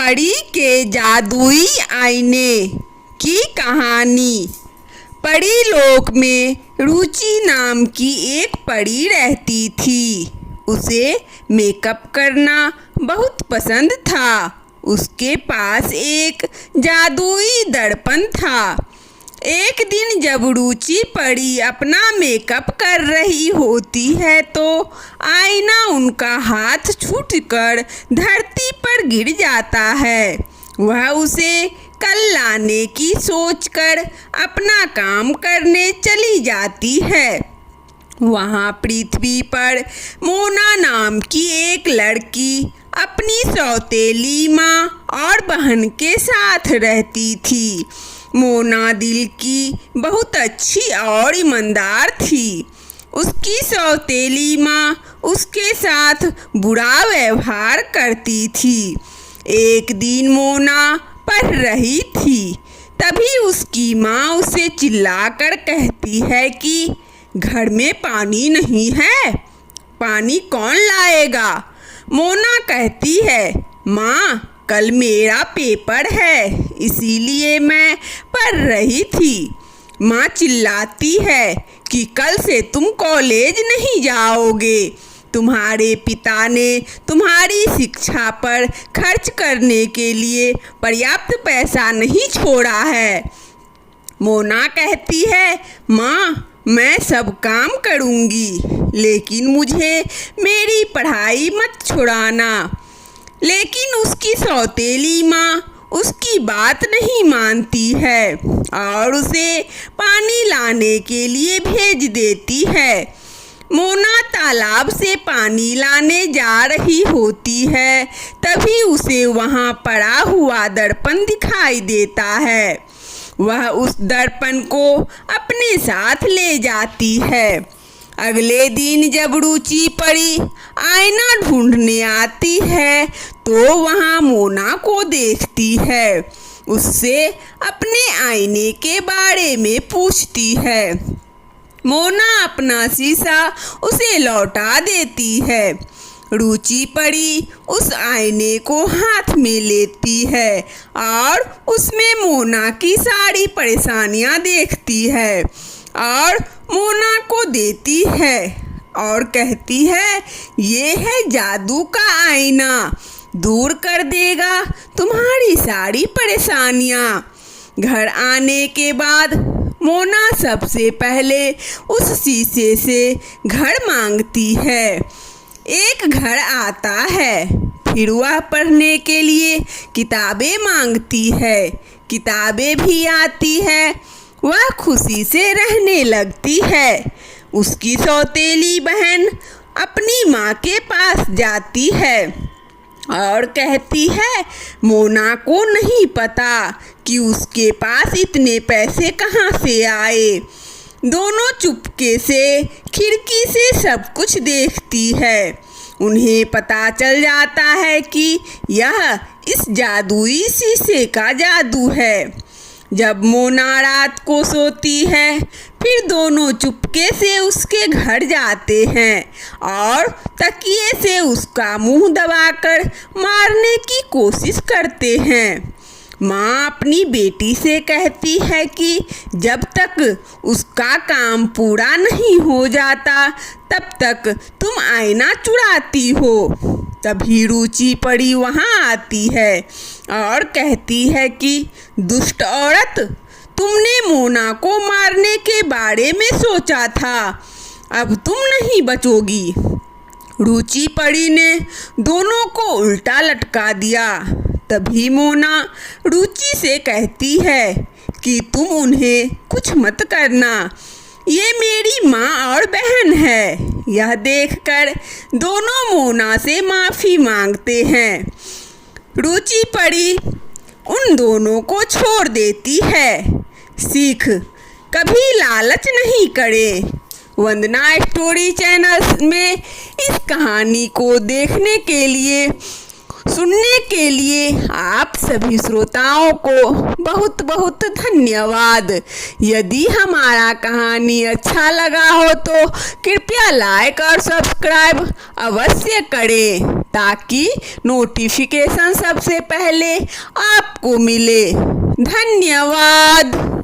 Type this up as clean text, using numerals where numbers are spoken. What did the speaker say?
परी के जादुई आईने की कहानी। परी लोक में रुचि नाम की एक परी रहती थी। उसे मेकअप करना बहुत पसंद था। उसके पास एक जादुई दर्पण था। एक दिन जब रुचि परी अपना मेकअप कर रही होती है तो आईना उनका हाथ छूटकर धरती पर गिर जाता है। वह उसे कल लाने की सोचकर अपना काम करने चली जाती है। वहाँ पृथ्वी पर मोना नाम की एक लड़की अपनी सौतेली माँ और बहन के साथ रहती थी। मोना दिल की बहुत अच्छी और ईमानदार थी। उसकी सौतेली माँ उसके साथ बुरा व्यवहार करती थी। एक दिन मोना पढ़ रही थी, तभी उसकी माँ उसे चिल्लाकर कहती है कि घर में पानी नहीं है, पानी कौन लाएगा। मोना कहती है, माँ कल मेरा पेपर है इसीलिए मैं पढ़ रही थी। माँ चिल्लाती है कि कल से तुम कॉलेज नहीं जाओगे। तुम्हारे पिता ने तुम्हारी शिक्षा पर खर्च करने के लिए पर्याप्त पैसा नहीं छोड़ा है। मोना कहती है, माँ मैं सब काम करूँगी लेकिन मुझे मेरी पढ़ाई मत छुड़ाना। लेकिन उसकी सौतेली माँ उसकी बात नहीं मानती है और उसे पानी लाने के लिए भेज देती है। मोना तालाब से पानी लाने जा रही होती है, तभी उसे वहाँ पड़ा हुआ दर्पण दिखाई देता है। वह उस दर्पण को अपने साथ ले जाती है। अगले दिन जब रुचि परी आईना ढूंढने आती है तो वहाँ मोना को देखती है। उससे अपने आईने के बारे में पूछती है। मोना अपना शीशा उसे लौटा देती है। रुचि परी उस आईने को हाथ में लेती है और उसमें मोना की सारी परेशानियाँ देखती है और मोना को देती है और कहती है, ये है जादू का आईना, दूर कर देगा तुम्हारी सारी परेशानियाँ। घर आने के बाद मोना सबसे पहले उस शीशे से घर मांगती है। एक घर आता है, फिर वह पढ़ने के लिए किताबें मांगती है। किताबें भी आती है। वह खुशी से रहने लगती है। उसकी सौतेली बहन अपनी माँ के पास जाती है और कहती है, मोना को नहीं पता कि उसके पास इतने पैसे कहाँ से आए। दोनों चुपके से खिड़की से सब कुछ देखती है। उन्हें पता चल जाता है कि यह इस जादुई शीशे का जादू है। जब मोना रात को सोती है, फिर दोनों चुपके से उसके घर जाते हैं और तकिए से उसका मुंह दबाकर मारने की कोशिश करते हैं। माँ अपनी बेटी से कहती है कि जब तक उसका काम पूरा नहीं हो जाता तब तक तुम आईना चुराती हो। तभी रुचि परी वहाँ आती है और कहती है कि दुष्ट औरत, तुमने मोना को मारने के बारे में सोचा था, अब तुम नहीं बचोगी। रुचि परी ने दोनों को उल्टा लटका दिया। तभी मोना रुचि से कहती है कि तुम उन्हें कुछ मत करना, ये मेरी माँ और बहन है। यह देखकर दोनों मोना से माफ़ी मांगते हैं। रुचि परी उन दोनों को छोड़ देती है। सीख, कभी लालच नहीं करें। वंदना स्टोरी चैनल में इस कहानी को देखने के लिए सुनने के लिए आप सभी श्रोताओं को बहुत बहुत धन्यवाद। यदि हमारा कहानी अच्छा लगा हो तो कृपया लाइक और सब्सक्राइब अवश्य करें ताकि नोटिफिकेशन सबसे पहले आपको मिले। धन्यवाद।